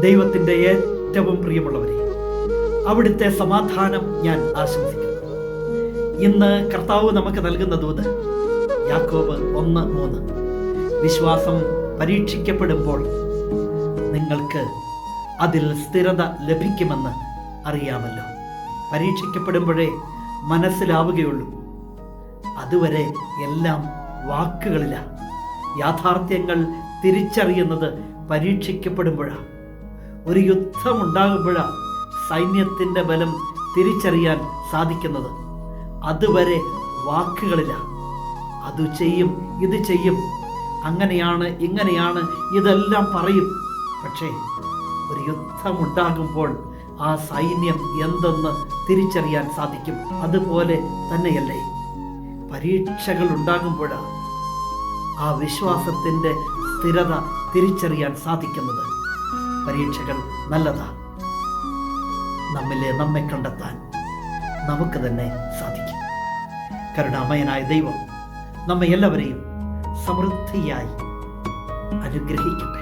ദൈവത്തിൻ്റെ ഏറ്റവും പ്രിയമുള്ളവരെ, അവിടുത്തെ സമാധാനം ഞാൻ ആശംസിക്കുന്നു. ഇന്ന് കർത്താവ് നമുക്ക് നൽകുന്ന ദൂത് യാക്കോബ് 1:3. വിശ്വാസം പരീക്ഷിക്കപ്പെടുമ്പോൾ നിങ്ങൾക്ക് അതിൽ സ്ഥിരത ലഭിക്കുമെന്ന് അറിയാമല്ലോ. പരീക്ഷിക്കപ്പെടുമ്പോഴേ മനസ്സിലാവുകയുള്ളൂ. അതുവരെ എല്ലാം വാക്കുകളിലാണ്. യാഥാർത്ഥ്യങ്ങൾ തിരിച്ചറിയുന്നത് പരീക്ഷിക്കപ്പെടുമ്പോഴാണ്. ഒരു യുദ്ധമുണ്ടാകുമ്പോഴാണ് സൈന്യത്തിൻ്റെ ബലം തിരിച്ചറിയാൻ സാധിക്കുന്നത്. അതുവരെ വാക്കുകളിലാണ്. അത് ചെയ്യും, ഇത് ചെയ്യും, അങ്ങനെയാണ്, ഇങ്ങനെയാണ്, ഇതെല്ലാം പറയും. പക്ഷേ ഒരു യുദ്ധമുണ്ടാകുമ്പോൾ ആ സൈന്യം എന്തെന്ന് തിരിച്ചറിയാൻ സാധിക്കും. അതുപോലെ തന്നെയല്ലേ പരീക്ഷകൾ ഉണ്ടാകുമ്പോഴാണ് ആ വിശ്വാസത്തിൻ്റെ സ്ഥിരത തിരിച്ചറിയാൻ സാധിക്കുന്നത്. പരീക്ഷകൾ നല്ലതാണ്. നമ്മെ കണ്ടെത്താൻ നമുക്ക് തന്നെ സാധിക്കും. കരുണാമയനായ ദൈവം നമ്മെ എല്ലാവരെയും സമൃദ്ധിയായി അനുഗ്രഹിക്കട്ടെ.